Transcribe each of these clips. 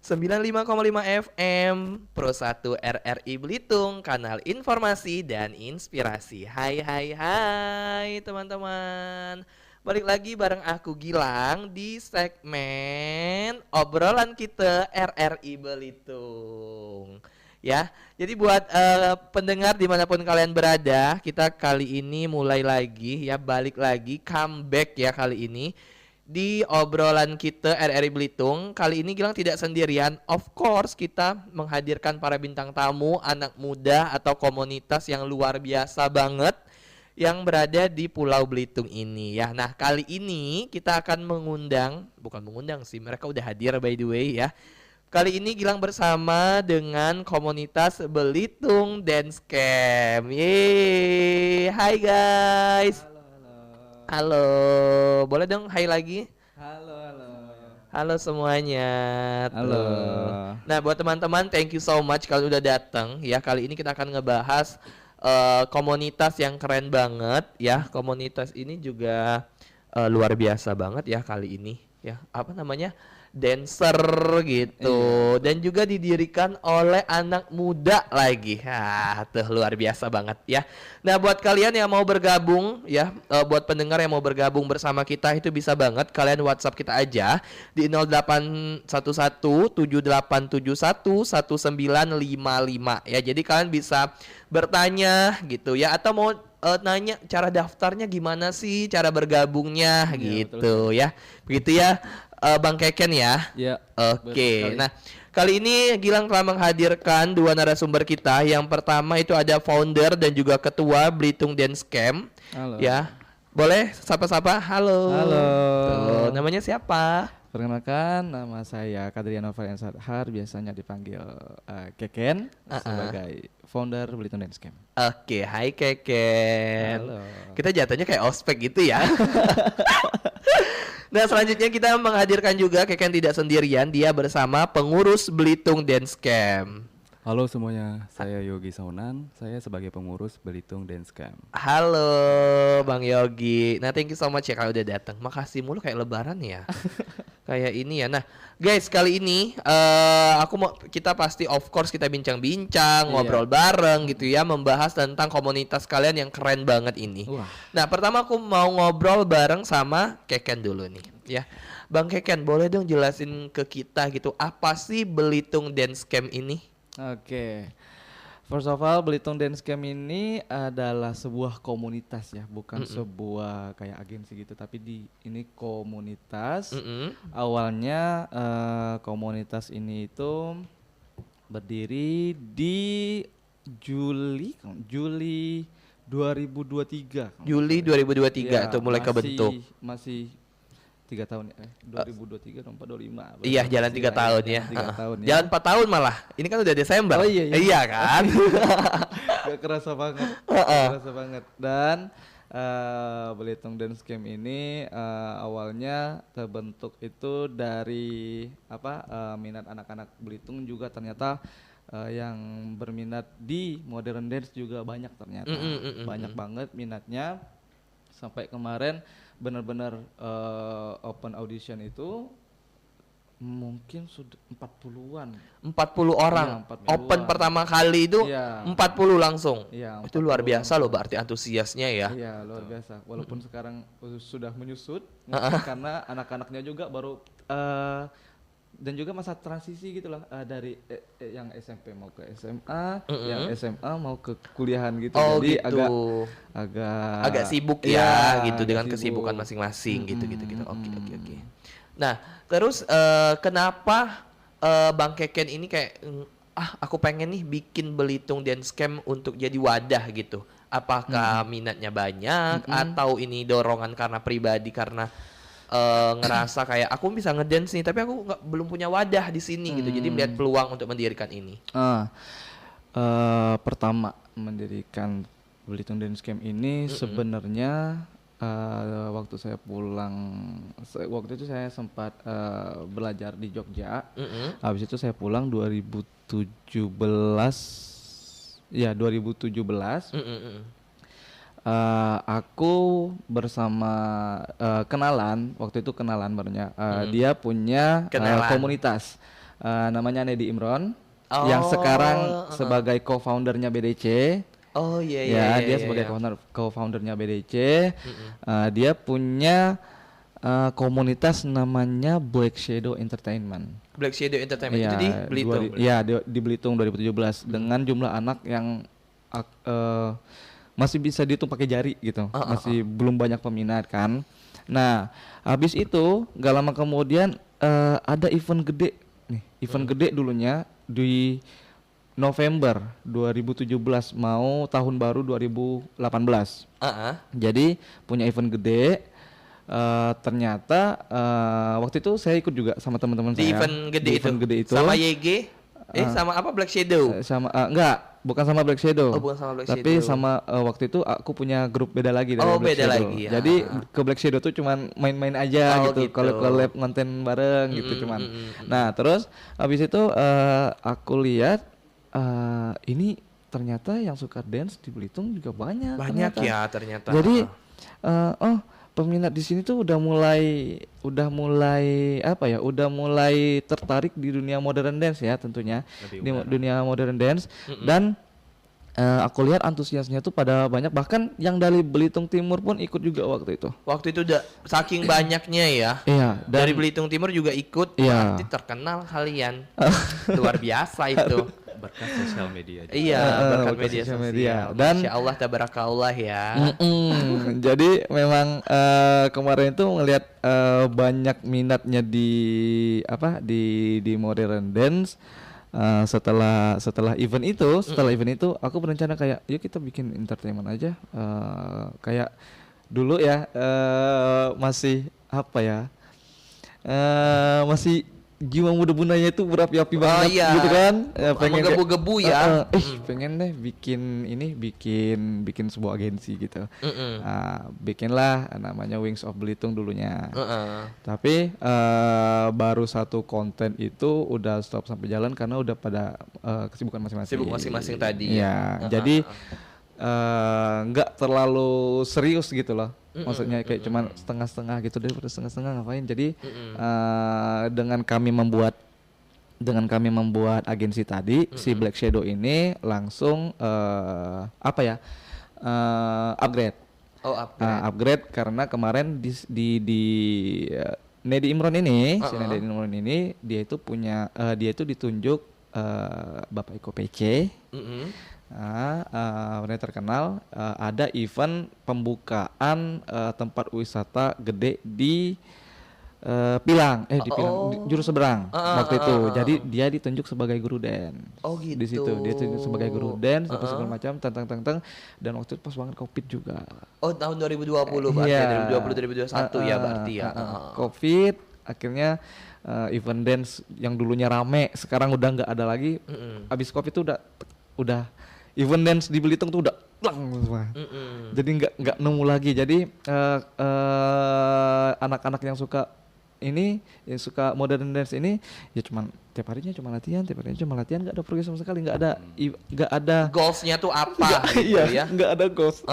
95,5 FM Pro 1 RRI Belitung, kanal informasi dan inspirasi. Hai hai hai teman-teman. Balik lagi bareng aku Gilang di segmen obrolan kita RRI Belitung. Ya, jadi buat pendengar dimanapun kalian berada, kita kali ini mulai lagi ya, balik lagi, comeback ya kali ini di obrolan kita RRI Belitung. Kali ini Gilang tidak sendirian. Of course kita menghadirkan para bintang tamu, anak muda atau komunitas yang luar biasa banget yang berada di Pulau Belitung ini ya. Nah, kali ini kita akan bukan mengundang sih, mereka udah hadir by the way ya. Kali ini Gilang bersama dengan komunitas Belitung Dance Camp. Yeay, hai guys. Halo, halo. Halo, boleh dong hai lagi? Halo, halo. Halo semuanya. Halo. Tuh. Nah, buat teman-teman, thank you so much kalau udah datang ya. Kali ini kita akan ngebahas komunitas yang keren banget ya. Komunitas ini juga luar biasa banget ya kali ini ya. Apa namanya? Dancer gitu. Iya. Dan juga didirikan oleh anak muda lagi. Tuh luar biasa banget ya. Nah, buat kalian yang mau bergabung ya, buat pendengar yang mau bergabung bersama kita itu bisa banget kalian WhatsApp kita aja di 081178711955 ya. Jadi kalian bisa bertanya gitu ya, atau mau nanya cara daftarnya gimana sih, cara bergabungnya Iya, gitu betul ya. Begitu ya, Bang Keken ya. Ya. Oke. Nah, kali ini Gilang telah menghadirkan dua narasumber kita. Yang pertama itu ada founder dan juga ketua Belitung Dance Camp. Halo. Ya. Boleh sapa-sapa? Halo. Halo. Tuh, namanya siapa? Perkenalkan, nama saya Kadriano Varian Sadhar, biasanya dipanggil Keken sebagai founder Belitung Dance Camp. Oke, hai Keken. Halo. Kita jatuhnya kayak ospek gitu ya. Nah, selanjutnya kita menghadirkan juga Keken tidak sendirian, dia bersama pengurus Belitung Dance Camp. Halo semuanya, saya Yogi Saunan, saya sebagai pengurus Belitung Dance Camp. Halo Bang Yogi. Nah, thank you so much ya kalau udah datang. Makasih mulu kayak lebaran ya. Kayak ini ya. Nah, guys, kali ini kita pasti of course kita bincang-bincang, ngobrol bareng gitu ya, membahas tentang komunitas kalian yang keren banget ini. Wah. Nah, pertama aku mau ngobrol bareng sama Keken dulu nih, ya. Bang Keken, boleh dong jelasin ke kita gitu, apa sih Belitung Dance Camp ini? Oke. First of all, Belitung Dance Camp ini adalah sebuah komunitas ya, bukan sebuah kayak agensi gitu, tapi ini komunitas. Awalnya komunitas ini itu berdiri di Juli 2023. Juli 2023 Ya, itu mulai kebentuk. Masih 3 tahun ya, 2023, 2025. Iya, jalan 3 tahun ya. 3 tahun ya. Jalan 4 tahun malah. Ini kan udah Desember. Oh iya, iya. Iya kan? Gak kerasa banget. Kerasa banget. Dan Belitung Dance Camp ini awalnya terbentuk itu dari minat anak-anak Belitung juga ternyata yang berminat di modern dance juga banyak ternyata. Banyak banget minatnya. Sampai kemarin benar-benar open audition itu mungkin sudah 40-an. 40 orang. Iya, 40-an. Open pertama kali itu Iya. 40 langsung. Iya, Itu luar 40 biasa loh langsung. berarti antusiasnya ya. Iya, luar biasa. Walaupun sekarang sudah menyusut karena anak-anaknya juga baru dan juga masa transisi gitulah dari yang SMP mau ke SMA, yang SMA mau ke kuliahan gitu. Oh Jadi gitu. agak sibuk ya gitu agak dengan sibuk. kesibukan masing-masing gitu. Oke. Nah, terus kenapa Bang Keken ini kayak aku pengen nih bikin Belitung Dance Camp untuk jadi wadah gitu. Apakah minatnya banyak atau ini dorongan karena pribadi, karena ngerasa kayak aku bisa ngedance nih tapi aku belum punya wadah di sini gitu. Jadi melihat peluang untuk mendirikan ini. Pertama mendirikan Belitung Dance Camp ini sebenarnya waktu saya pulang, waktu itu saya sempat belajar di Jogja. Habis itu saya pulang 2017. Ya, 2017. Aku bersama kenalan, waktu itu kenalan barunya. Dia punya Kenalan. komunitas. namanya Nedi Imron yang sekarang sebagai co-foundernya BDC. Oh iya Ya, iya. dia sebagai co-foundernya BDC. Dia punya komunitas namanya Black Shadow Entertainment. Black Shadow Entertainment Iya, itu di Belitung. Di Belitung 2017 dengan jumlah anak yang masih bisa dihitung pakai jari gitu. Masih belum banyak peminat kan. Nah, habis itu gak lama kemudian ada event gede nih. Event gede dulunya di November 2017 mau tahun baru 2018. Jadi punya event gede. Ternyata waktu itu saya ikut juga sama teman-teman saya Di event gede itu. Sama YG? Sama apa Black Shadow? Enggak, bukan sama Black Shadow. Oh, bukan sama Black tapi Shadow. sama waktu itu aku punya grup beda lagi dari Oh, Black beda Shadow. lagi, ya. Jadi ke Black Shadow tuh cuman main-main aja Oh, gitu. gitu. Collab konten bareng gitu cuman. Nah, terus habis itu aku lihat ini ternyata yang suka dance di Belitung juga banyak. Banyak ya ternyata. Jadi peminat di sini tuh udah mulai tertarik di dunia modern dance ya tentunya di dunia modern dance dan aku lihat antusiasnya tuh pada banyak, bahkan yang dari Belitung Timur pun ikut juga waktu itu. Waktu itu udah saking banyaknya ya. Iya, Dari Belitung Timur juga ikut, berarti terkenal kalian. Luar biasa itu. Berkat sosial media. Iya, berkat media sosial. Dan Masya Allah tabarakallah ya. Jadi memang kemarin itu ngelihat banyak minatnya di modern dance. Setelah event itu aku berencana kayak yuk kita bikin entertainment aja, kayak dulu ya, masih masih jiwa muda bundanya itu berapi-api banget gitu kan, pengen gebu-gebu ya. Pengen deh bikin sebuah agensi gitu. Bikinlah namanya Wings of Belitung dulunya. Tapi baru satu konten itu udah stop sampai jalan karena udah pada kesibukan masing-masing. Sibuk masing-masing tadi. Ya, jadi nggak terlalu serius gitu loh. Maksudnya kayak cuman setengah-setengah gitu, daripada setengah-setengah ngapain. Jadi dengan kami membuat agensi tadi, si Black Shadow ini langsung upgrade. Upgrade karena kemarin di Nedi Imron ini, si Nedi Imron ini dia itu ditunjuk Bapak Iko PC. Benar terkenal, ada event pembukaan tempat wisata gede di Pilang, di Juru Seberang waktu itu. Jadi dia ditunjuk sebagai guru dance. Oh gitu. Di situ dia ditunjuk sebagai guru dance apa segala macam, tentang dan waktu itu pas banget Covid juga. Oh, tahun 2020 berarti, 2020 2021 ya berarti ya. Covid akhirnya event dance yang dulunya rame sekarang udah nggak ada lagi. Abis Covid itu udah event dance di Belitung tuh udah lang semua. Jadi nggak nemu lagi. Jadi anak-anak yang suka modern dance ini ya cuman tiap harinya cuma latihan, nggak ada progres sama sekali, nggak ada goalsnya tuh apa gitu ya. Nggak ada goals.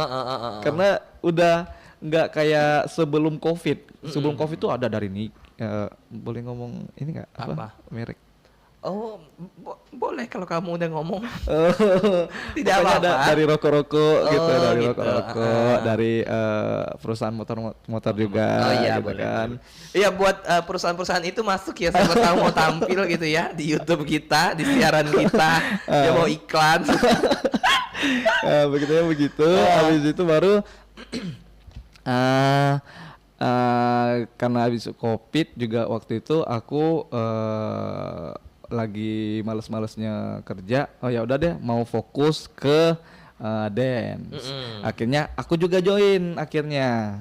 Karena udah nggak kayak sebelum Covid. Sebelum Covid tuh ada dari ini, boleh ngomong ini nggak apa merek? Oh, boleh kalau kamu udah ngomong. Tidak Pokoknya apa-apa. dari rokok-rokok gitu, dari gitu. rokok-rokok, dari perusahaan motor juga, iya, gitu boleh, kan. Iya, buat perusahaan-perusahaan itu masuk ya, siapa tahu mau tampil gitu ya di YouTube kita, di siaran kita, dia mau iklan. Begitu. Habis itu baru karena habis Covid juga waktu itu aku lagi males-malesnya kerja. Oh ya udah deh, mau fokus ke dance. Akhirnya aku juga join akhirnya.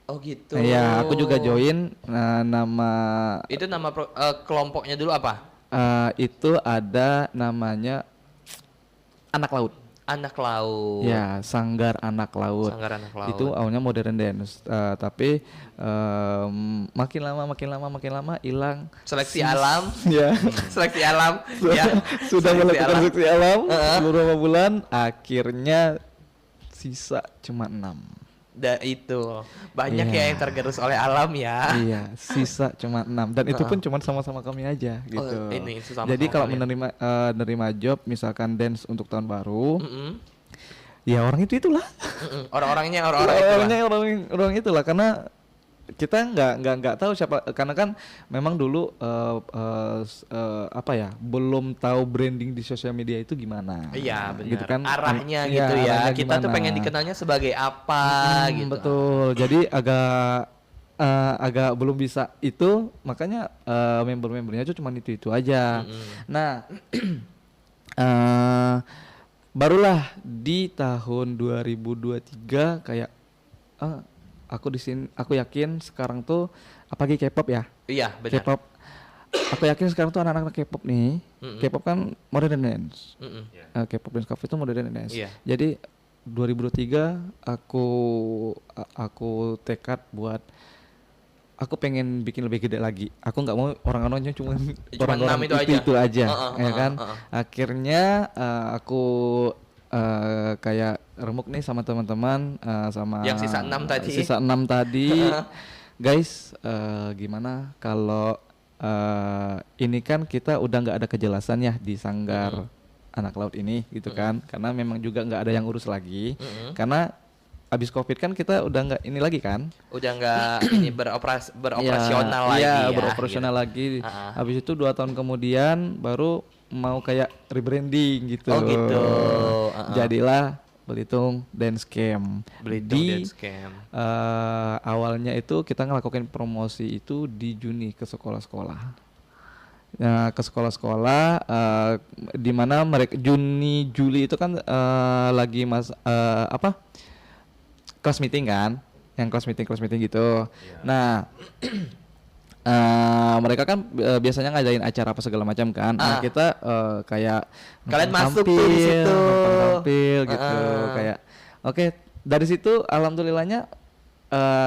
Oh gitu. Iya, aku juga join. Nama itu nama kelompoknya dulu apa? Itu ada namanya Anak Laut. Anak Laut. Ya, Sanggar Anak Laut. Sanggar Anak Laut. Itu awalnya modern dance, tapi makin lama hilang. Seleksi alam. Ya. Seleksi alam. Ya. Sudah melakukan seleksi alam Uh-huh. beberapa bulan, akhirnya sisa cuma 6. Itu banyak Iya. ya yang tergerus oleh alam ya. Iya, sisa cuma 6 dan itu pun cuma sama-sama kami aja gitu. Ini sesama Jadi sama kalau kalian. menerima job misalkan dance untuk tahun baru, Mm-mm. ya orang itulah. Orang-orangnya orang-orang itulah. Orangnya orang itulah karena kita nggak tahu siapa karena kan memang dulu apa ya belum tahu branding di sosial media itu gimana. Iya benar. Gitu kan. Arahnya Iya, gitu ya. arahnya Kita tuh gimana. pengen dikenalnya sebagai apa gitu. Betul. Jadi agak belum bisa itu makanya member-membernya tuh cuma itu aja. Mm-mm. Nah, barulah di tahun 2023 kayak aku di sini aku yakin sekarang tuh apalagi K-pop ya. Iya benar. K-pop. Aku yakin sekarang tuh anak-anak K-pop nih. Mm-mm. K-pop kan modern dance. Mm-mm. K-pop dance cover itu modern dance. Iya. Jadi 2023 aku tekad buat aku pengen bikin lebih gede lagi. Aku nggak mau orang-orangnya cuma orang-orang 6 itu aja. ya kan. Akhirnya aku kayak remuk nih sama teman-teman sama Yang sisa 6 tadi. Sisa 6 tadi. Guys, gimana kalau ini kan kita udah nggak ada kejelasan ya di sanggar anak laut ini gitu kan, karena memang juga nggak ada yang urus lagi, karena abis COVID kan kita udah nggak ini lagi kan, Udah nggak ini beroperasional lagi iya, ya. beroperasional gitu. lagi. Habis itu 2 tahun kemudian baru mau kayak rebranding gitu. Oh gitu. Jadilah Belitung Dance Camp. Belitung Di Dance Camp. awalnya itu kita ngelakuin promosi itu di Juni ke sekolah-sekolah. Nah, ke sekolah-sekolah di mana mereka Juni Juli itu kan lagi kelas meeting kan, yang kelas meeting gitu. Nah, mereka kan biasanya ngadain acara apa segala macam kan. Nah, kita kayak Kalian numpang masuk tuh di situ. numpang tampil gitu. Kayak oke, dari situ alhamdulillahnya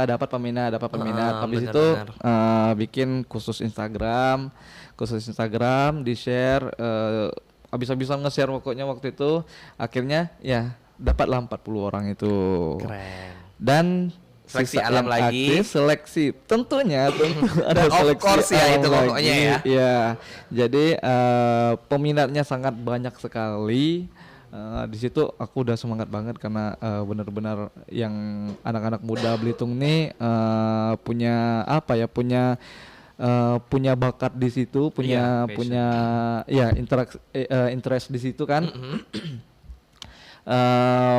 dapat peminat. Habis itu benar-benar. bikin khusus Instagram di-share habis-habisan nge-share pokoknya waktu itu. Akhirnya ya dapatlah 40 orang itu. Keren. Dan Seleksi sisa alam yang lagi. aktif, tentu ada Of seleksi course ya, alam itu pokoknya lagi. ya. Iya. Jadi peminatnya sangat banyak sekali. Di situ aku udah semangat banget karena benar-benar yang anak-anak muda Belitung nih punya apa ya, punya bakat di situ, Iya, punya ya interest di situ kan.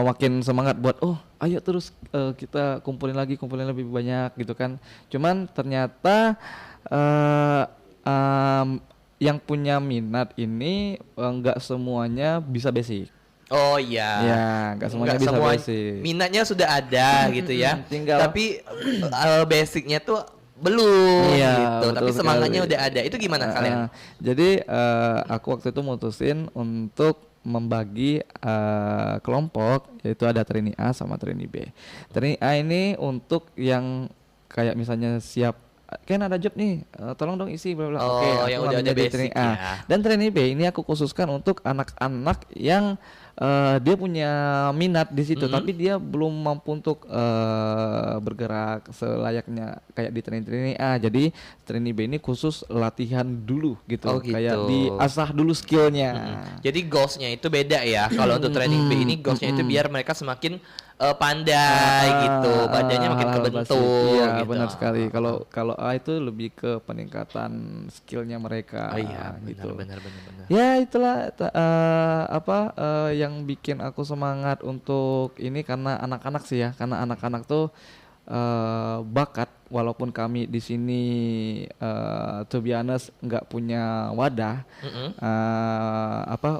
Makin semangat buat ayo terus kita kumpulin lebih banyak gitu kan. Cuman ternyata yang punya minat ini enggak semuanya bisa basic. Oh iya. Ya, enggak semuanya bisa basic. Minatnya sudah ada gitu ya. Tinggal Tapi basicnya tuh belum Iya, gitu. Tapi betul semangatnya sekali. udah ada. Itu gimana kalian? Jadi aku waktu itu mutusin untuk membagi kelompok, yaitu ada trainee A sama trainee B. Trainee A ini untuk yang kayak misalnya siap kan ada job nih, tolong dong isi bla bla. Oh, Oke, aku yang udah ada ngambilnya di trainee basic A. ya. Dan trainee B ini aku khususkan untuk anak-anak yang dia punya minat di situ, tapi dia belum mampu untuk bergerak selayaknya kayak di trainee A. Jadi trainee B ini khusus latihan dulu gitu, Oh, gitu. kayak diasah dulu skillnya. Jadi goalsnya itu beda ya. Kalau untuk training B ini goalsnya itu biar mereka semakin pandai gitu, badannya makin hal-hal kebentuk. basic. Iya, gitu. benar sekali. Kalau A itu lebih ke peningkatan skillnya mereka. Oh iya, gitu. benar. Ya itulah yang bikin aku semangat untuk ini karena anak-anak sih ya, karena anak-anak tuh bakat walaupun kami di sini to be honest nggak punya wadah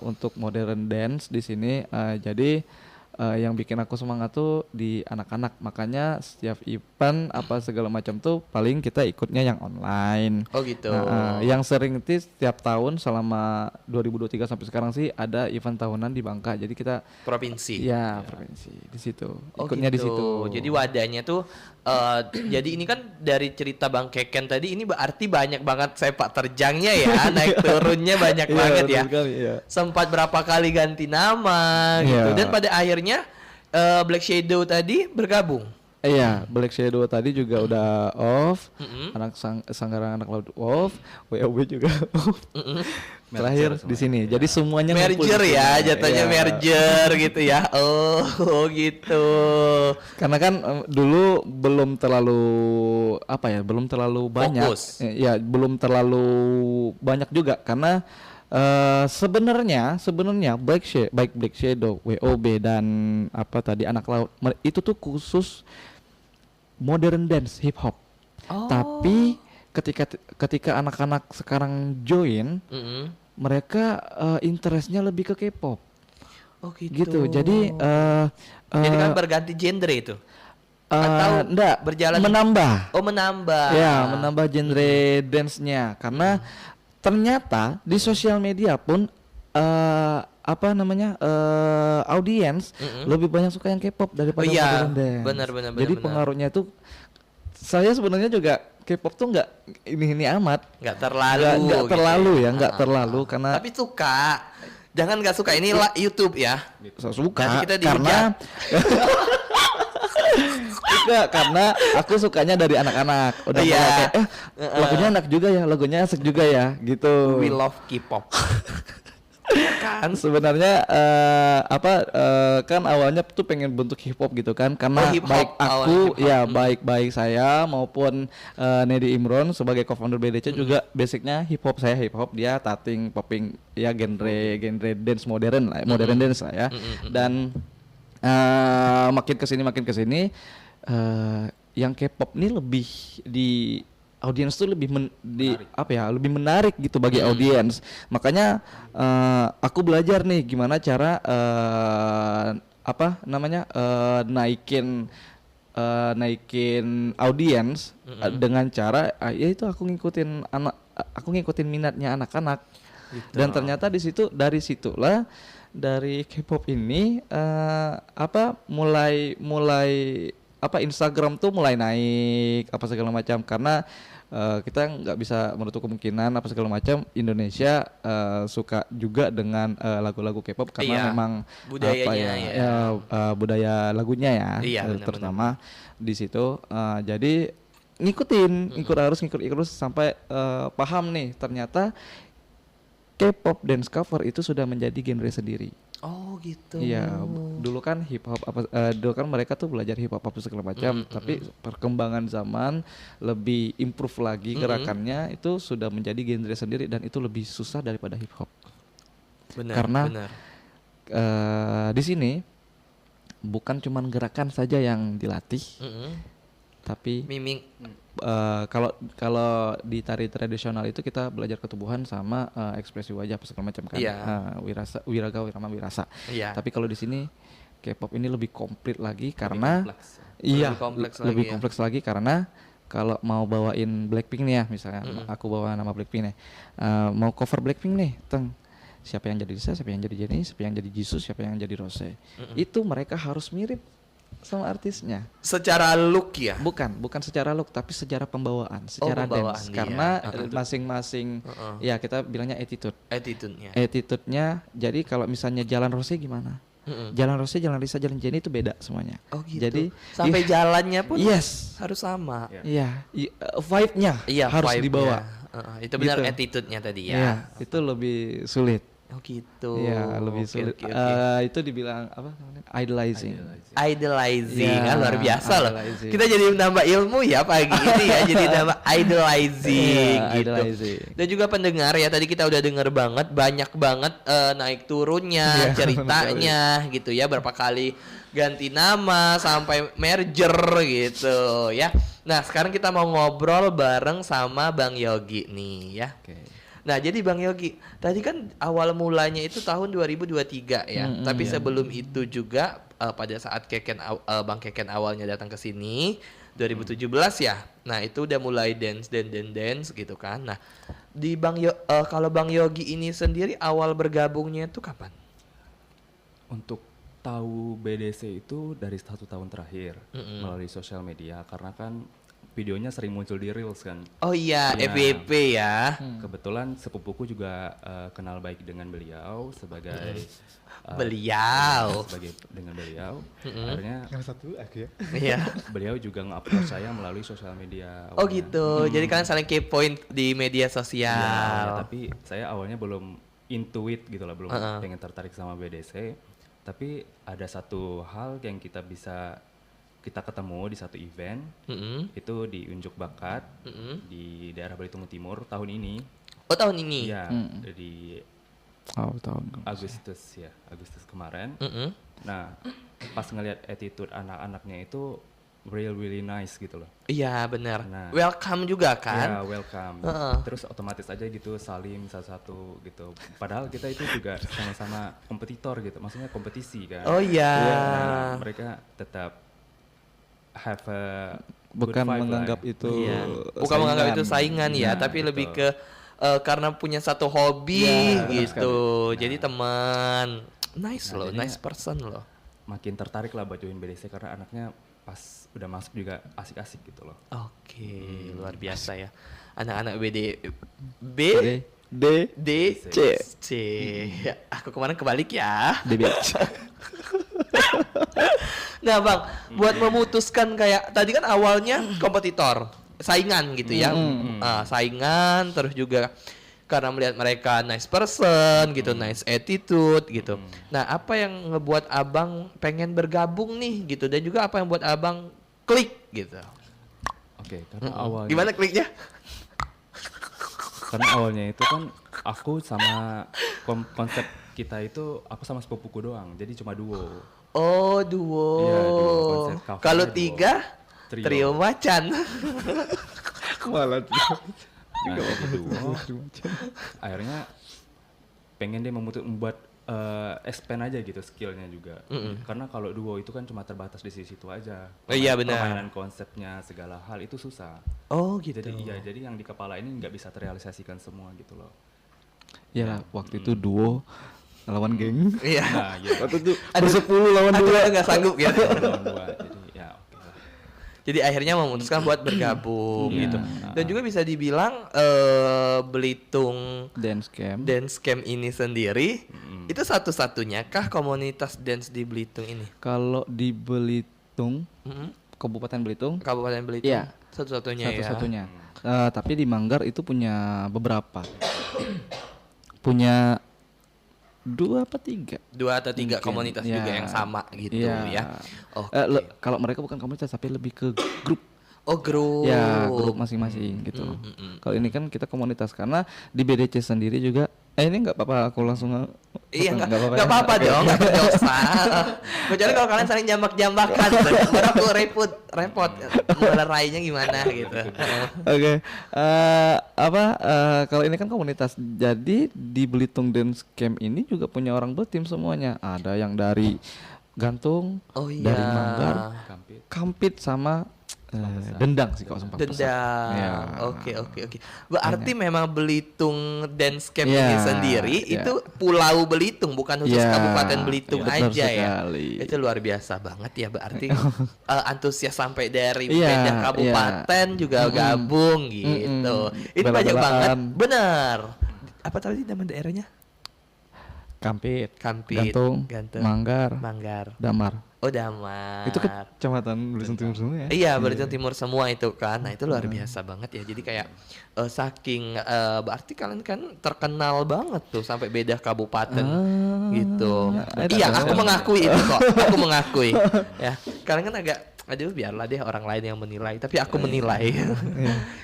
untuk modern dance di sini, jadi yang bikin aku semangat tuh di anak-anak, makanya setiap event apa segala macam tuh paling kita ikutnya yang online. Oh gitu. Yang sering tuh setiap tahun selama 2023 sampai sekarang sih ada event tahunan di Bangka, jadi kita Provinsi. ya provinsi di situ Oh ikutnya di gitu. situ. Jadi wadahnya tuh jadi ini kan dari cerita Bang Keken tadi ini berarti banyak banget sepak terjangnya ya, naik turunnya banyak Iya, banget betul ya. sekali, iya. Sempat berapa kali ganti nama gitu, Iya. dan pada akhirnya Black Shadow tadi bergabung. Iya, Black Shadow tadi juga udah off. Mm-mm. Sanggaran anak laut off, WOB juga off. Mm-mm. Terakhir Merger di sini. semuanya. Jadi semuanya ngumpul Merger di sini. ya, jatuhnya Iya. merger gitu ya. Oh, gitu. Karena kan dulu belum terlalu belum terlalu banyak. Fokus. Ya, belum terlalu banyak juga karena sebenarnya baik Black Shadow, WOB dan apa tadi anak laut itu tuh khusus modern dance hip hop. Oh. Tapi ketika anak-anak sekarang join, Mm-mm. mereka interestnya lebih ke K-pop Oh gitu. Jadi Jadi kan berganti genre itu. Atau enggak berjalan menambah. Oh, menambah. Ya, menambah genre dance-nya karena ternyata di sosial media pun audiens lebih banyak suka yang K-pop daripada Oh iya, modern dance. benar. Jadi benar. pengaruhnya itu saya sebenarnya juga K-pop tuh nggak ini amat. Nggak terlalu. Nggak gitu terlalu ya. ya, nggak terlalu karena Tapi suka. Jangan nggak suka, ini YouTube ya. saya suka Nanti kita karena Enggak, karena aku sukanya dari anak-anak. Udah Iya. mulai kayak, lagunya enak juga ya, lagunya asik juga ya, gitu. We love K-pop. Kan? Sebenarnya kan awalnya tuh pengen bentuk hip hop gitu kan, karena Oh, hip hop, baik awalnya aku hip hop. ya baik saya maupun Nedi Imron sebagai co-founder BDC juga basicnya hip hop, saya hip hop, dia tating popping ya genre dance modern lah, modern dance lah ya. Dan makin kesini yang K-pop ini lebih di audiens tuh lebih lebih menarik gitu bagi audiens. Makanya aku belajar nih gimana cara naikin audiens dengan cara ya itu aku ngikutin minatnya anak-anak. Gitu. Dan ternyata dari situlah dari K-pop ini Instagram tuh mulai naik apa segala macam karena kita nggak bisa menutup kemungkinan apa segala macam Indonesia suka juga dengan lagu-lagu K-pop karena Iya, memang budayanya ya. budaya lagunya ya, Iya, terutama di situ. Jadi ngikut sampai paham nih ternyata K-pop dance cover itu sudah menjadi genre sendiri. Oh gitu. Iya, dulu kan hip hop dulu kan mereka tuh belajar hip hop apa segala macam, tapi perkembangan zaman lebih improve lagi gerakannya itu sudah menjadi genre sendiri dan itu lebih susah daripada hip hop. Karena di sini bukan cuman gerakan saja yang dilatih, tapi miming. kalau di tari tradisional itu kita belajar ketubuhan sama ekspresi wajah apa segala macam kan. Iya. Wiraga, wirama, wirasa. Iya. Tapi kalau di sini K-pop ini lebih komplit lagi karena lebih kompleks lagi karena kalau mau bawain Blackpink nih ya misalnya, aku bawa nama Blackpink nih, mau cover Blackpink nih, siapa yang jadi Lisa, siapa yang jadi Jennie, siapa yang jadi Jisoo, siapa yang jadi Rose, itu mereka harus mirip sama artisnya. Secara look ya. Bukan secara look tapi secara pembawaan, secara dance. Dia. Karena masing-masing ya kita bilangnya Attitude-nya. Attitude-nya. Jadi kalau misalnya jalan Rose gimana? Jalan Rose, jalan Lisa, jalan Jennie itu beda semuanya. Oh gitu. Jadi sampai jalannya pun harus sama. Iya, vibe-nya harus vibe-nya. dibawa. Itu benar Gitu. attitude-nya tadi ya. Iya, itu lebih sulit. Oh gitu. Iya, lebih sulit. Oke. Itu dibilang apa namanya? Idolizing. Kan luar biasa loh. idolizing. Kita jadi menambah ilmu ya pagi ini ya, jadi nambah idolizing Iya, gitu. idolizing. Dan juga pendengar ya, tadi kita udah denger banget banyak banget naik turunnya ceritanya gitu ya, berapa kali ganti nama sampai merger gitu ya. Nah, sekarang kita mau ngobrol bareng sama Bang Yogi nih ya. Nah, jadi Bang Yogi, tadi kan awal mulanya itu tahun 2023 ya. Tapi sebelum itu juga pada saat Bang Keken awalnya datang ke sini 2017 ya. Nah, itu udah mulai dance gitu kan. Nah, di kalau Bang Yogi ini sendiri awal bergabungnya itu kapan? Untuk tahu BDC itu dari 1 tahun terakhir melalui sosial media karena kan videonya sering muncul di Reels kan. Oh iya, Iya. FYP ya. Kebetulan sepupuku juga kenal baik dengan beliau sebagai Beliau. dengan beliau. Akhirnya Yang satu aku ya. Iya. beliau juga nge-upload saya melalui sosial media. Oh awalnya. gitu. Jadi kalian saling kepoin di media Iya, sosial. tapi saya awalnya belum into it gitu lah, belum pengen tertarik sama BDC. Tapi ada satu hal yang kita ketemu di satu event, Mm-mm. itu di Unjuk Bakat Mm-mm. di daerah Belitung Timur tahun ini. Oh tahun ini. Iya, di Oh, tahun. Agustus kemarin. Mm-mm. Nah, pas ngelihat attitude anak-anaknya itu really nice gitu loh. Iya benar. Nah. Welcome juga Ya, kan. welcome. Heeh. Terus otomatis aja gitu salim satu-satu gitu. Padahal kita itu juga sama-sama kompetitor gitu. Maksudnya kompetisi kan. Oh iya. Nah, mereka tetap have a good Bukan vibe menganggap lah. itu Iya. Bukan menganggap itu saingan ya, Nah, tapi betul. lebih ke karena punya satu hobi Iya, benar gitu. sekali. Jadi teman. Nice Nah, loh, jadinya- nice person loh. Makin tertarik lah buat join BDC karena anaknya pas udah masuk juga asik-asik gitu loh. Oke, luar biasa ya. Anak-anak B D D C. C. Ya, aku kemarin kebalik ya. DBC. Nah bang, buat memutuskan kayak tadi kan awalnya kompetitor, saingan gitu ya. Saingan terus juga karena melihat mereka nice person gitu, nice attitude gitu. Nah apa yang ngebuat abang pengen bergabung nih gitu, dan juga apa yang buat abang klik gitu. Oke, karena Gimana kliknya? awalnya itu kan aku sama konsep kita itu aku sama sepupuku doang. Jadi cuma duo. Oh duo. Iya, duo, konsep covernya Kalau duo. 3 trio macan. Malah Nah, jadi duo. Akhirnya pengen dia membuat expand aja gitu skillnya juga. Karena kalau duo itu kan cuma terbatas di situ aja. Oh, iya, benar. Permainan konsepnya segala hal itu susah. Oh gitu. Jadi yang di kepala ini nggak bisa terrealisasikan semua gitu loh. Ya waktu itu duo lawan geng. Iya. Nah, ya. Waktu itu Aduh, bersepuluh lawan Aduh, dua. nggak sanggup ya. Lawan dua. Jadi ya oke lah. Jadi akhirnya memutuskan buat bergabung Iya. gitu. Dan juga bisa dibilang Belitung Dance camp. Dance Camp ini sendiri itu satu-satunya kah komunitas dance di Belitung ini? Kalau di Belitung, Mm-mm. Kabupaten Belitung, Kabupaten Belitung Iya. satu-satunya ya. satu-satunya. Tapi di Manggar itu punya beberapa. Punya 2 apa 3? 2 atau 3 Mungkin, komunitas ya. juga yang sama gitu Iya. ya. Oke. Kalau mereka bukan komunitas tapi lebih ke grup. Oh grup. Ya, grup masing-masing gitu. Kalau ini kan kita komunitas karena di BDC sendiri juga ini nggak apa-apa aku langsung Iya nggak ya? apa-apa Oke. dong, nggak berdosa. Kecuali kalau kalian saling jambak-jambakan, baru aku repot melerainya gimana gitu. Oke, kalau ini kan komunitas, jadi di Belitung Dance Camp ini juga punya orang bertim semuanya. Ada yang dari Gantung, Oh iya. dari Manggar, Kampit. Kampit sama Dendang sih kalau sempat Dendang. Ya. Oke. Berarti memang Belitung Dance Camp Ya, ini sendiri ya. itu Pulau Belitung, bukan khusus Ya, Kabupaten Belitung benar aja ya. sekali. Itu luar biasa banget ya, berarti antusias sampai dari Iya, beda kabupaten juga gabung gitu. Ini banyak Bela-belaan. banget. Benar. Apa tadi nama daerahnya? Kampit, Kampit, Gantung, Manggar, Manggar. Damar. Oh Damar. Itu kecamatan Belitung Timur semua ya? Iya, Belitung Timur semua itu kan. Nah, itu luar biasa banget ya. Jadi kayak saking berarti kalian kan terkenal banget tuh sampai beda kabupaten gitu. Iya, aku mengakui itu kok. Aku mengakui. Ya, kalian kan agak aduh biarlah deh orang lain yang menilai, tapi aku menilai.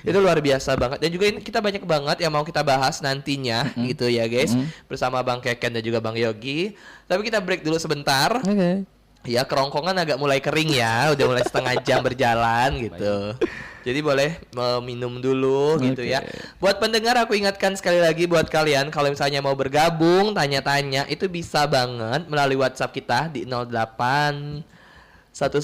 Itu luar biasa banget. Dan juga ini kita banyak banget yang mau kita bahas nantinya gitu ya, guys. Bersama Bang Keken dan juga Bang Yogi. Tapi kita break dulu sebentar. Oke. Ya kerongkongan agak mulai kering ya, udah mulai setengah jam berjalan gitu. Jadi boleh minum dulu gitu ya. Buat pendengar aku ingatkan sekali lagi buat kalian kalau misalnya mau bergabung, tanya-tanya itu bisa banget melalui WhatsApp kita di 08 11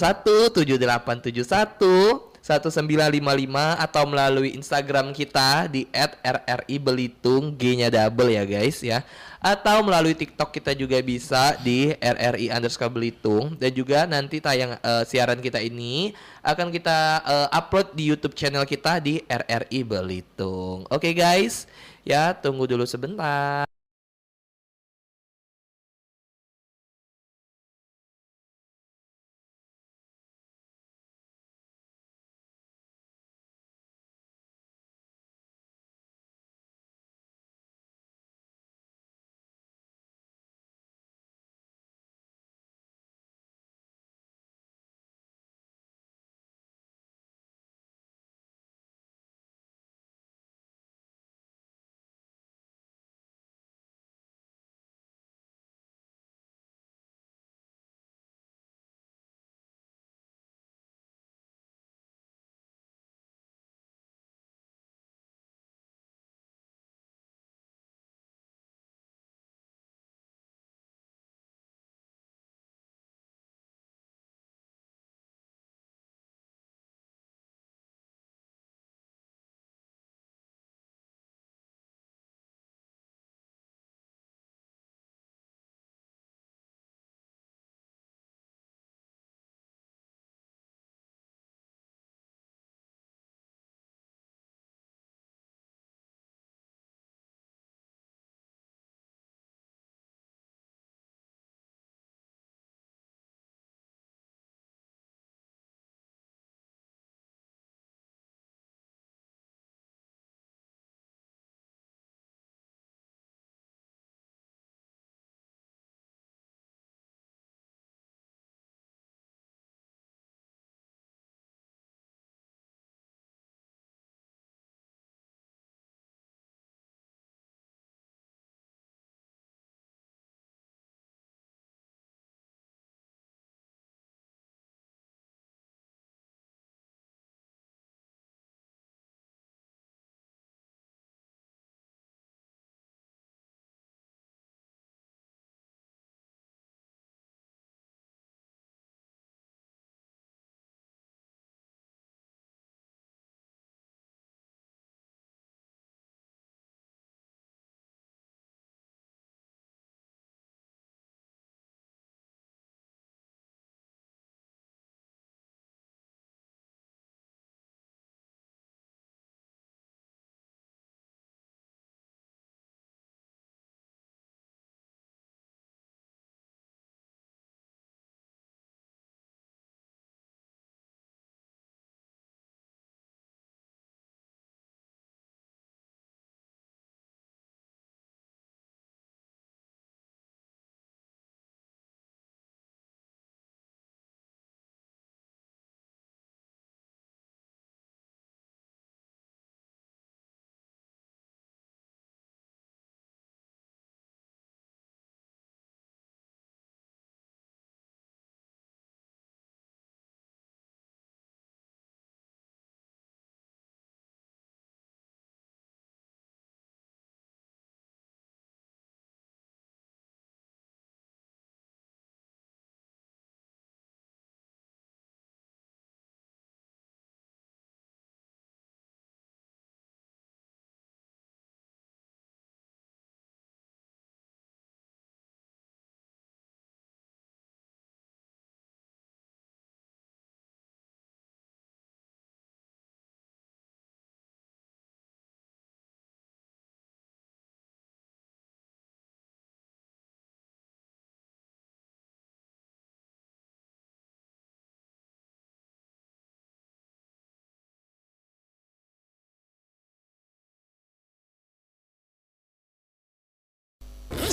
7871 1955 atau melalui Instagram kita di @rribelitung, G-nya double ya guys ya. Atau melalui TikTok kita juga bisa di @rri_belitung, dan juga nanti tayang siaran kita ini akan kita upload di YouTube channel kita di RRI Belitung. Oke guys, ya tunggu dulu sebentar.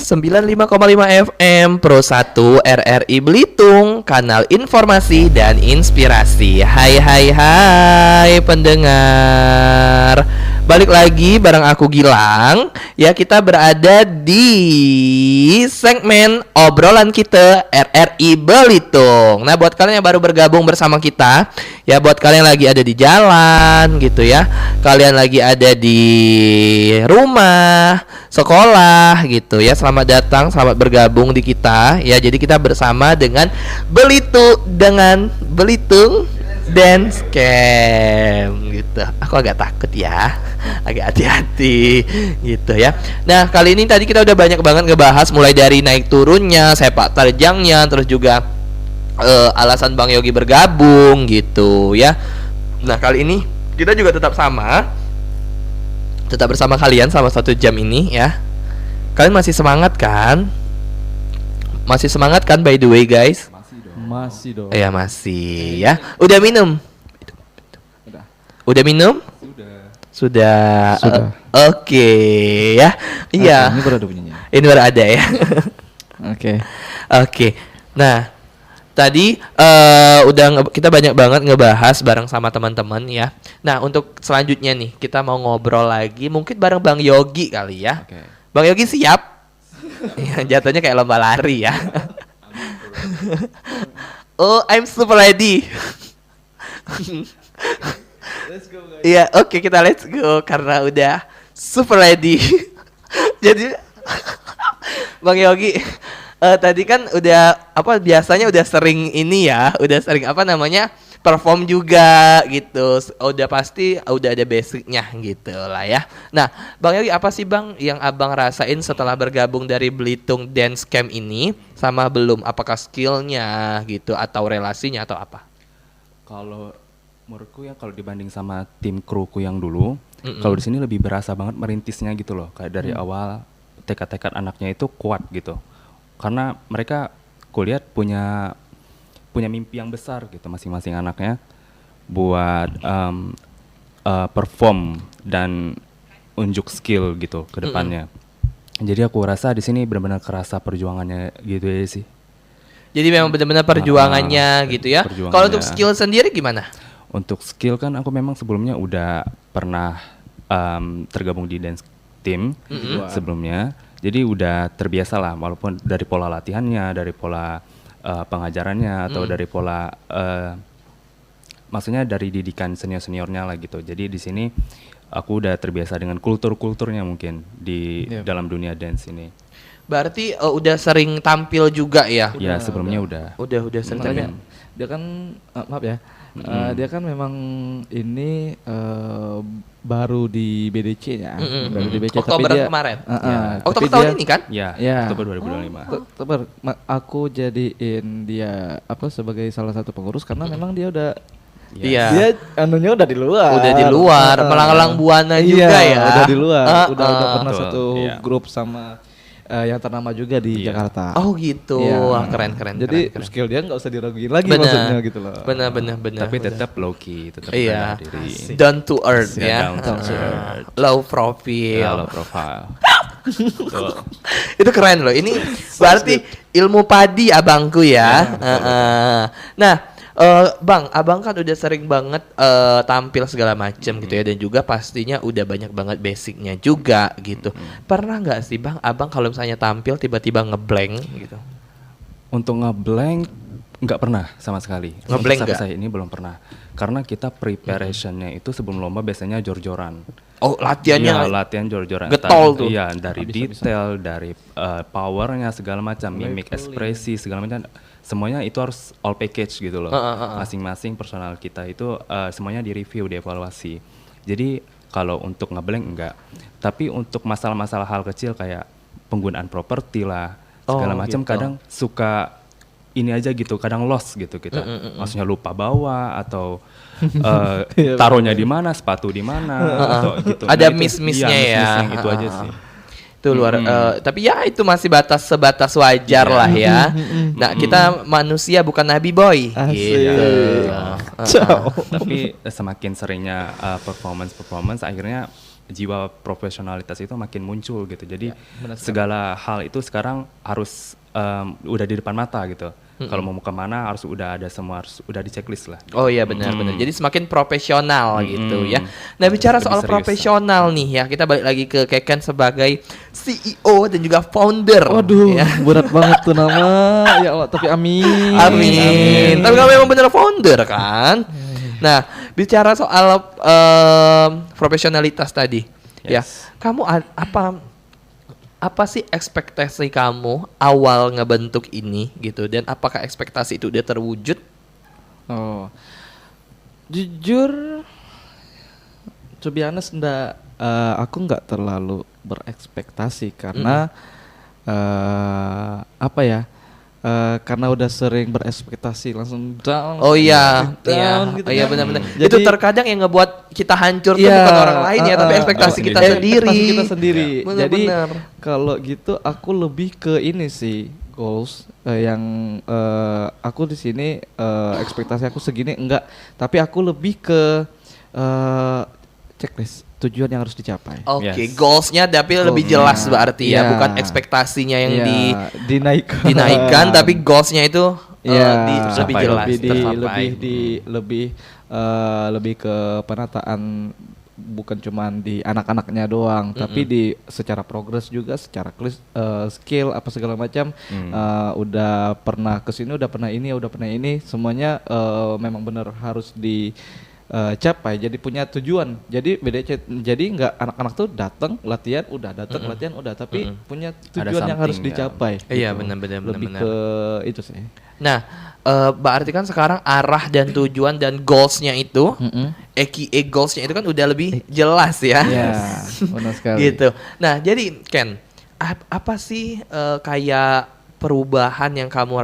Sembilan 95,5 FM Pro 1 RRI Belitung, kanal informasi dan inspirasi. Hai hai hai pendengar. Balik lagi bareng aku Gilang. Ya, kita berada di segmen obrolan kita RRI Belitung. Nah, buat kalian yang baru bergabung bersama kita, ya buat kalian yang lagi ada di jalan gitu ya, kalian lagi ada di rumah, sekolah gitu ya, selamat datang, selamat bergabung di kita ya. Jadi kita bersama dengan Belitung Dance Camp gitu. Aku agak takut ya, agak hati-hati gitu ya. Nah kali ini tadi kita udah banyak banget ngebahas mulai dari naik turunnya, sepak terjangnya, terus juga alasan Bang Yogi bergabung gitu ya. Nah kali ini kita juga tetap bersama kalian selama 1 jam ini ya. Kalian masih semangat kan? Masih semangat kan by the way guys? Masih dong. Ya masih ya. Udah minum? Udah. Udah minum? Sudah. Sudah. Oke ya. Iya. Ini baru ada bunyinya. Ini baru ada ya. Oke. Oke. Nah, tadi kita banyak banget ngebahas bareng sama teman-teman ya. Nah, untuk selanjutnya nih kita mau ngobrol lagi mungkin bareng Bang Yogi kali ya. Oke. Bang Yogi siap? Ya, jatuhnya kayak lomba lari ya. Oh, I'm super ready. Let's go guys. Iya, oke kita let's go karena udah super ready. Jadi Bang Yogi tadi kan udah biasanya udah sering ini ya, udah sering perform juga gitu. Udah pasti udah ada basicnya gitu lah ya. Nah, Bang Yogi apa sih Bang yang Abang rasain setelah bergabung dari Belitung Dance Camp ini sama belum? Apakah skillnya gitu atau relasinya atau apa? Kalau menurutku ya kalau dibanding sama tim kruku yang dulu, kalau di sini lebih berasa banget merintisnya gitu loh. Kayak dari awal tekad-tekad anaknya itu kuat gitu. Karena mereka kulihat punya mimpi yang besar gitu masing-masing anaknya buat perform dan unjuk skill gitu ke depannya. Jadi aku rasa di sini benar-benar kerasa perjuangannya gitu ya sih. Jadi memang benar-benar perjuangannya gitu ya. perjuangannya. Kalau untuk skill sendiri gimana? Untuk skill kan aku memang sebelumnya udah pernah tergabung di dance team sebelumnya. Jadi udah terbiasa lah walaupun dari pola latihannya, dari pola pengajarannya atau dari pola maksudnya dari didikan senior-seniornya lah gitu. Jadi di sini aku udah terbiasa dengan kulturnya mungkin di dalam dunia dance ini. Berarti udah sering tampil juga ya? Ya sebelumnya udah. Udah sering tampil. Dia kan maaf ya. Dia kan memang ini baru di BDC-nya. Baru di BDC Oktober tapi dia, kemarin. Oktober tahun ini kan? Ya, Ya. Oktober 2025. Oktober aku jadiin dia sebagai salah satu pengurus karena memang dia udah Iya. dia anunya udah di luar. Udah di luar, melanglang buana juga ya. Udah di luar. Udah pernah Betul, satu iya. grup sama yang ternama juga di Jakarta. Oh gitu. Iya. Wah, keren. Jadi keren. skill dia nggak usah diraguin lagi Bener. maksudnya gitu loh. Benar. Tapi tetap low key, tetap Iya. rendah diri. Down to earth Ya, ya. down to earth. Low profile. Low profile. Betul. Itu keren loh. Ini berarti ilmu padi abangku ya. Nah, Bang, abang kan udah sering banget tampil segala macam gitu ya, dan juga pastinya udah banyak banget basicnya juga gitu. Pernah nggak sih Bang, abang kalau misalnya tampil tiba-tiba ngeblank gitu? Untuk ngeblank nggak pernah sama sekali. Ngeblank Sampai nggak? saya ini belum pernah. Karena kita preparationnya itu sebelum lomba biasanya jor-joran. Oh, latihannya Iya, latihan jor-joran. getol tuh. Iya, dari detail, dari powernya segala macam, mimik, ekspresi segala macam. Semuanya itu harus all package gitu loh. Masing-masing personal kita itu semuanya direview, dievaluasi. Jadi kalau untuk ngeblank enggak. Tapi untuk masalah-masalah hal kecil kayak penggunaan properti lah, segala macam gitu. kadang suka ini aja gitu, kadang lost gitu kita. Maksudnya lupa bawa atau taruhnya di mana, sepatu di mana atau gitu. Ada itu- miss-missnya iya, ya. miss-missnya gitu aja sih. Itu luar tapi ya itu masih sebatas wajar lah ya. Nah, kita manusia bukan nabi boy. Asik. Gitu. Ciao. Tapi semakin seringnya performance akhirnya jiwa profesionalitas itu makin muncul gitu. Jadi segala hal itu sekarang harus udah di depan mata gitu. Kalau mau kemana harus udah ada semua, harus udah di checklist lah. Oh iya benar-benar. Jadi semakin profesional gitu ya. Nah, Harus bicara lebih soal serius. profesional nih ya, kita balik lagi ke Keken sebagai CEO dan juga founder. Waduh, ya. berat banget tuh nama. Ya Allah, tapi amin. Amin. Tapi kamu memang benar founder kan? Nah, bicara soal profesionalitas tadi, ya, kamu apa sih ekspektasi kamu awal ngebentuk ini gitu, dan apakah ekspektasi itu udah terwujud? Oh, Jujur, to be honest, aku nggak terlalu berekspektasi karena apa ya? Karena udah sering berekspektasi langsung down. Oh iya, down, iya, gitu oh iya kan. benar-benar. Jadi Itu terkadang yang ngebuat kita hancur tuh iya, bukan orang lain ya, tapi ekspektasi kita sendiri. Ekspektasi kita sendiri. Jadi Benar-benar. kalau gitu aku lebih ke ini sih, goals yang aku di sini ekspektasi aku segini enggak, tapi aku lebih ke checklist tujuan yang harus dicapai. Oke, Yes. goalsnya tapi lebih jelas berarti ya, Iya. bukan ekspektasinya yang dinaikkan. dinaikkan, tapi goalsnya itu Iya, lebih jelas, lebih tercapai. lebih ke penataan, bukan cuman di anak-anaknya doang, tapi di secara progres juga, secara skill apa segala macam. Udah pernah kesini, udah pernah ini, semuanya memang benar harus capai, jadi punya tujuan. Jadi jadi nggak anak-anak tuh datang latihan udah, tapi punya tujuan yang harus something, dicapai. Iya, gitu. benar-benar, Lebih benar-benar. ke itu sih. Nah, berarti kan sekarang arah dan tujuan dan goalsnya itu, AKA goalsnya itu kan udah lebih jelas ya. Iya, benar sekali. Gitu. Nah, jadi Ken, apa sih kayak perubahan yang kamu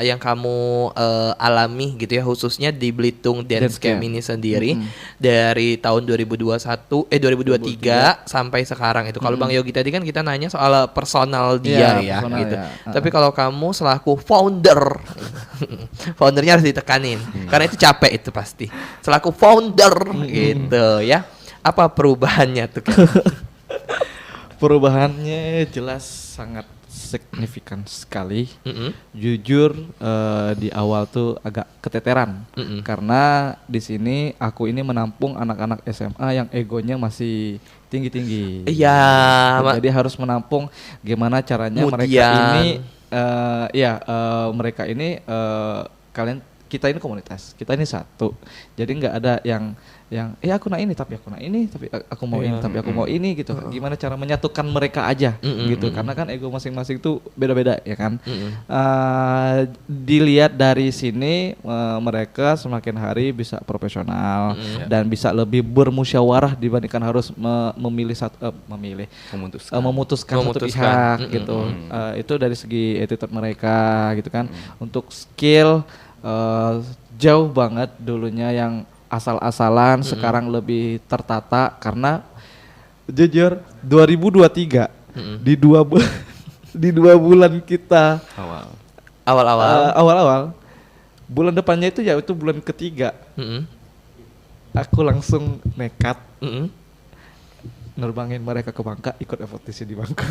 yang kamu alami gitu ya, khususnya di Belitung Dance Dance Camp Camp. ini sendiri dari tahun 2023 sampai sekarang itu. Kalau Bang Yogi tadi kan kita nanya soal personal dia ya personal gitu. ya. Tapi kalau kamu selaku founder, foundernya harus ditekanin karena itu capek itu pasti. Selaku founder gitu ya. Apa perubahannya tuh Ken? Perubahannya jelas sangat signifikan sekali. Jujur di awal tuh agak keteteran karena di sini aku ini menampung anak-anak SMA yang egonya masih tinggi-tinggi. Iya, Jadi harus menampung gimana caranya mereka ini kita ini komunitas, kita ini satu. Jadi nggak ada yang aku nak ini tapi aku nak ini tapi aku mau ini tapi aku mau ini gitu. Gimana cara menyatukan mereka aja gitu, karena kan ego masing-masing tuh beda-beda ya kan. Dilihat dari sini mereka semakin hari bisa profesional dan bisa lebih bermusyawarah dibandingkan harus memutuskan satu pihak gitu. Itu dari segi attitude mereka gitu kan. Untuk skill jauh banget dulunya yang asal-asalan, sekarang lebih tertata karena jujur 2023 di di 2 bulan kita awal-awal bulan depannya itu ya itu bulan ketiga aku langsung nekat nerbangin mereka ke Bangka, ikut FOTC di Bangka.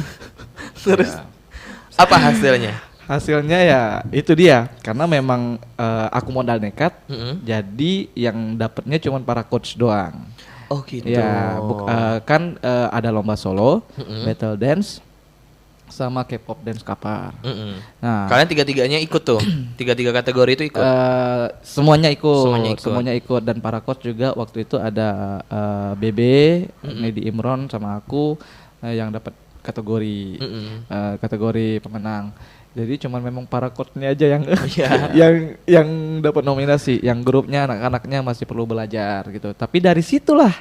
Terus apa hasilnya? Hasilnya ya itu dia, karena memang aku modal nekat, jadi yang dapetnya cuma para coach doang. Oh gitu. Ya, kan ada lomba solo, battle dance, sama K-pop dance kapar. Nah, kalian tiga-tiganya ikut tuh, tiga kategori itu ikut. Semuanya ikut dan para coach juga waktu itu ada BB, Nedi Imron sama aku yang dapat kategori pemenang. Jadi cuman memang para coachnya aja yang yang dapat nominasi, yang grupnya anak-anaknya masih perlu belajar gitu. Tapi dari situlah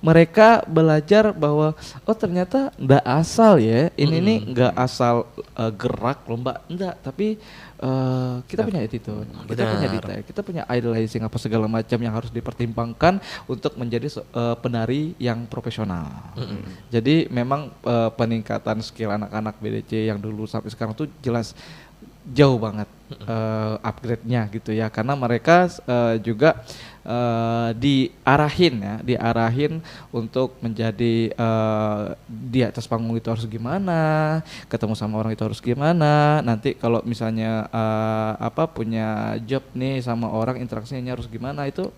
mereka belajar bahwa oh ternyata nggak asal ya, ini nih nggak asal gerak lomba, enggak, tapi kita punya attitude, kita punya detail, kita punya idolizing apa segala macam yang harus dipertimbangkan untuk menjadi penari yang profesional. Jadi memang peningkatan skill anak-anak BDC yang dulu sampai sekarang tuh jelas jauh banget upgrade-nya gitu ya, karena mereka juga diarahin untuk menjadi di atas panggung itu harus gimana, ketemu sama orang itu harus gimana, nanti kalau misalnya punya job nih sama orang, interaksinya harus gimana, itu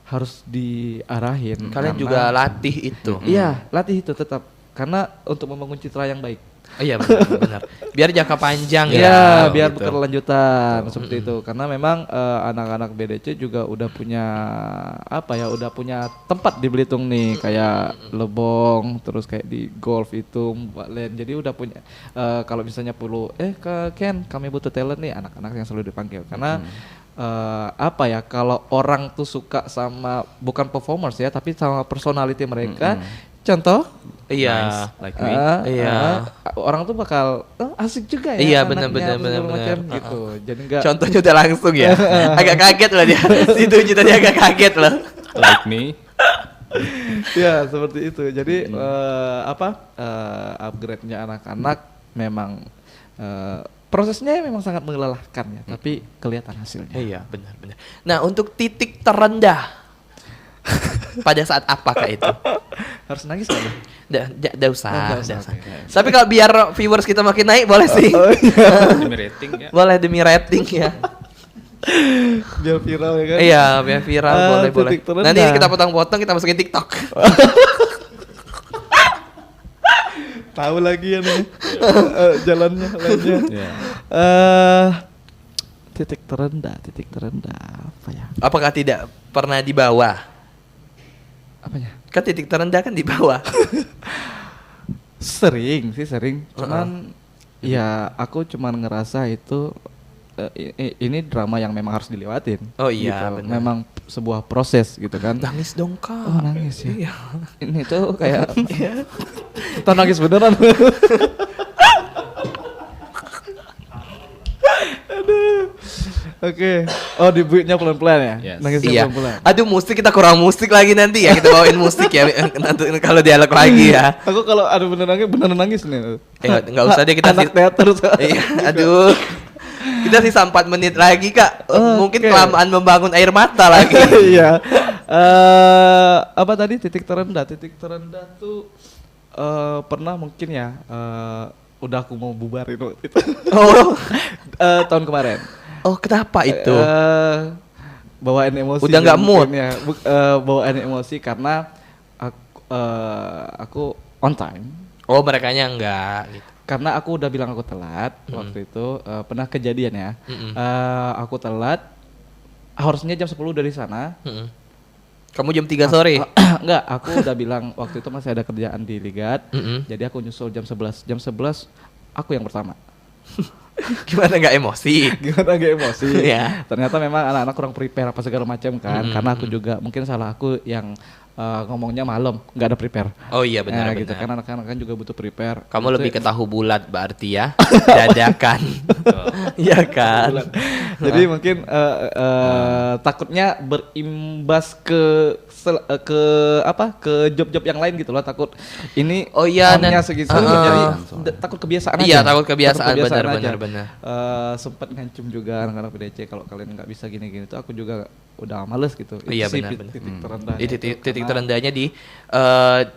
harus diarahin. Kalian juga latih itu. Iya, latih itu tetap, karena untuk membangun citra yang baik. Oh iya benar. Biar jangka panjang ya. Biar gitu. berkelanjutan seperti itu. Karena memang anak-anak BDC juga udah punya udah punya tempat di Belitung nih, kayak Lebong, terus kayak di golf itu Mbak Len. Jadi udah punya kalau misalnya perlu Ken, kami butuh talent nih, anak-anak yang selalu dipanggil. Karena apa ya, kalau orang tuh suka sama bukan performers ya, tapi sama personality mereka. Contoh, iya, nice, like me. Iya. Orang tuh bakal asik juga ya. Iya, anaknya, benar, segala macam benar. gitu. Jadi enggak. Contohnya udah langsung ya. Agak kaget loh dia. Si Tunji tadi agak kaget loh. Like me. Ya seperti itu. Jadi upgrade-nya anak-anak memang prosesnya memang sangat melelahkan ya, tapi kelihatan hasilnya. Iya, benar. Nah, untuk titik terendah pada saat apakah itu? Harus nangis nggak lu? Nggak usah. Nggak Nggak usah. okay. Tapi kalau biar viewers kita makin naik boleh sih. Demi rating ya. Boleh demi rating ya. Biar viral ya kan? Iya, biar viral boleh. titik terendah. Nanti kita potong-potong kita masukin TikTok. Tahu lagi ya nih jalannya lainnya. Yeah. Titik terendah apa ya? Apakah tidak pernah di bawah? Apanya? Kan titik terendah kan di bawah. Sering. Cuman ya aku cuman ngerasa itu ini drama yang memang harus dilewatin. Oh iya, gitu. benar. Memang sebuah proses gitu kan. Nangis dong, Kak. Oh nangis ya. Iya. Ini tuh kayak kita nangis beneran. Aduh. Oke. Oh dibuatnya pelan-pelan ya. Yes. Nangisnya Iya. pelan-pelan. Aduh, musik kita kurang musik lagi nanti ya. Kita bawain musik ya nanti kalau dialog lagi ya. Aku kalau ada beneran nangis nih. Nggak usah deh, kita anak sih. teater. Iya, aduh. Kita sisa 4 menit lagi, Kak. Mungkin Oke. kelamaan membangun air mata lagi. Iya. Apa tadi titik terendah? Titik terendah tuh pernah mungkin ya. Udah aku mau bubarin waktu itu. Oh. Tahun kemarin. Oh, kenapa itu? Bawaan emosi. Udah nggak mood. mungkin ya. Bawaan emosi karena aku on time. Oh, merekanya enggak gitu. Karena aku udah bilang aku telat waktu itu, pernah kejadian ya. Aku telat, harusnya jam 10 dari sana. Kamu jam 3 sore? Enggak, aku udah bilang waktu itu masih ada kerjaan di Ligat. Jadi aku nyusul jam 11. Jam 11 aku yang pertama. Gimana nggak emosi? Gimana gak emosi? Ya. Ternyata memang anak-anak kurang prepare apa segala macam kan. Karena aku juga mungkin salah aku yang ngomongnya malam, nggak ada prepare. Oh iya, benar. Gitu kan, anak-anak kan juga butuh prepare. Kamu Itu- lebih ke tahu bulat berarti ya. Dadakan. Iya kan? Jadi mungkin takutnya berimbas ke job-job yang lain gitu loh, takut ini Oh iya, on-nya dan- segitu Heeh. jadi takut kebiasaan Iya, aja. takut kebiasaan, aja. benar. Sempet ngancum juga anak-anak PDC kalau kalian nggak bisa gini-gini tuh aku juga udah males gitu. Iya, Itu sih benar. titik terendah. Di titik terendahnya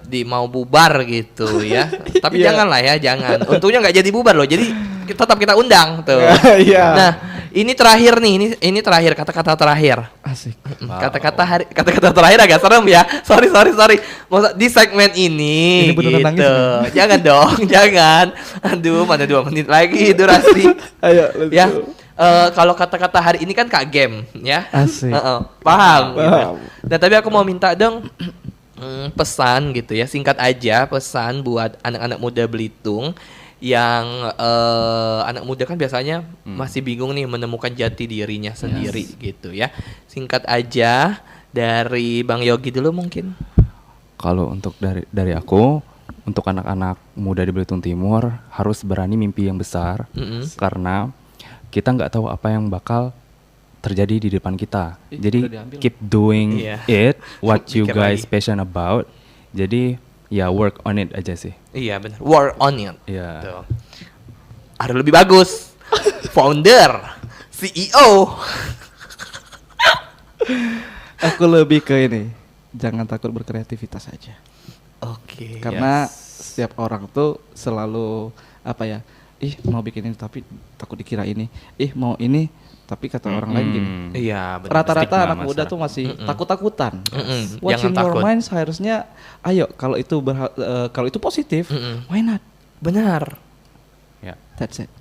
di mau bubar gitu ya. Tapi Iya. janganlah ya, jangan. Untungnya nggak jadi bubar loh. Jadi tetap kita undang tuh. Iya. Nah, ini terakhir nih, ini terakhir kata-kata terakhir. Asik. Kata-kata terakhir agak serem ya. Sorry. Masa di segmen ini beneran nangis gitu. Jangan dong, jangan. Aduh, mana 2 menit lagi durasi. Ayo, let's Ya. go. Kalau kata-kata hari ini kan Kak Game ya. Asik. Paham. Gitu. Paham. Nah, tapi aku mau minta dong pesan gitu ya, singkat aja pesan buat anak-anak muda Belitung yang anak muda kan biasanya masih bingung nih menemukan jati dirinya sendiri gitu ya. Singkat aja dari Bang Yogi dulu mungkin. Kalau untuk dari aku, untuk anak-anak muda di Belitung Timur harus berani mimpi yang besar, karena kita nggak tahu apa yang bakal terjadi di depan kita. Jadi udah diambil. keep doing Iya. it, what you Mikir guys lagi. passion about. Jadi ya work on it aja sih. Iya benar. Work on it. Iya. Tuh. Harus lebih bagus. Founder, CEO. Aku lebih ke ini, jangan takut berkreativitas aja. Oke. Karena setiap orang tuh selalu apa ya? Mau bikin ini tapi takut dikira ini. Mau ini tapi kata orang lain gini. Iya benar. Rata-rata Stigma anak muda masalah. tuh masih takut-takutan. What's Jangan in your takut. mind seharusnya ayo kalau itu kalau itu positif, why not? Benar. Ya. That's it.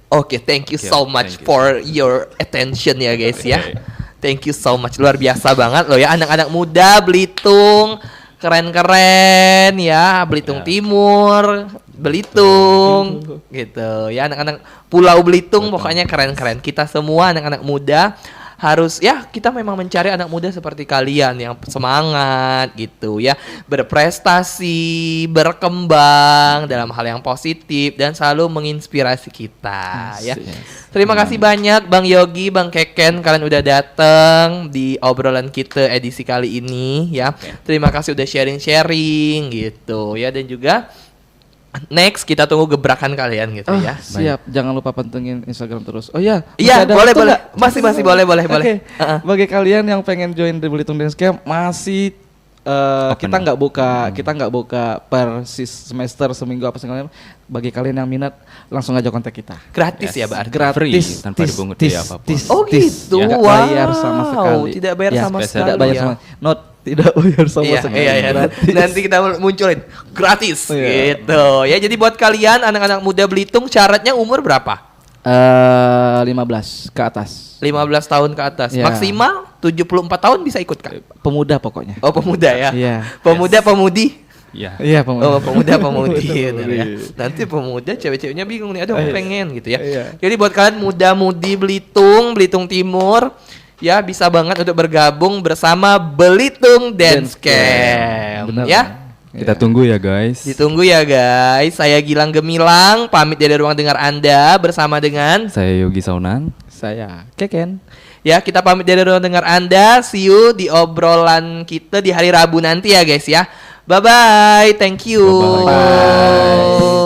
Oke, thank you Oke, so much thank you. for your attention ya guys ya. Oke. Thank you so much, luar biasa banget loh ya anak-anak muda Belitung, keren-keren ya, Belitung Ya. Timur, Belitung, gitu ya anak-anak Pulau Belitung pokoknya keren-keren. Kita semua anak-anak muda harus ya kita memang mencari anak muda seperti kalian yang semangat gitu ya, berprestasi, berkembang dalam hal yang positif dan selalu menginspirasi kita ya. Terima kasih banyak Bang Yogi, Bang Keken, kalian udah datang di obrolan kita edisi kali ini ya. Terima kasih udah sharing-sharing gitu ya, dan juga next kita tunggu gebrakan kalian gitu ya. Siap, jangan lupa pantengin Instagram terus. Oh iya, iya boleh. Masih boleh. Okay. Bagi kalian yang pengen join di Belitung Dance Camp masih kita nggak buka per semester seminggu apa segala. Bagi kalian yang minat langsung aja kontak kita. Gratis ya, Bar? Gratis, free, tanpa dipungut biaya apapun. Oh gitu, Tidak bayar sama sekali. Tidak bayar sama sekali. Tidak bayar sama. Tidak bayar sama sekali. Iya. Nanti kita munculin gratis gitu. Ya, jadi buat kalian anak-anak muda Belitung syaratnya umur berapa? 15 ke atas. 15 tahun ke atas. Maksimal 74 tahun bisa ikut kan? Pemuda pokoknya. Oh, pemuda ya. Iya. Pemudi. Iya, pemuda. Oh, pemuda-pemudi gitu ya. Nanti pemuda cewek-ceweknya bingung nih, aduh pengen gitu ya. Jadi buat kalian muda-mudi Belitung Timur ya, bisa banget untuk bergabung bersama Belitung Dance Camp. Benar, ya. Kita tunggu ya guys. Ditunggu ya guys. Saya Gilang Gemilang pamit dari ruang dengar Anda bersama dengan saya Yogi Saunan. Saya Keken. Ya, kita pamit dari ruang dengar Anda. See you di obrolan kita di hari Rabu nanti ya guys ya. Bye bye. Thank you. Bye-bye. Bye.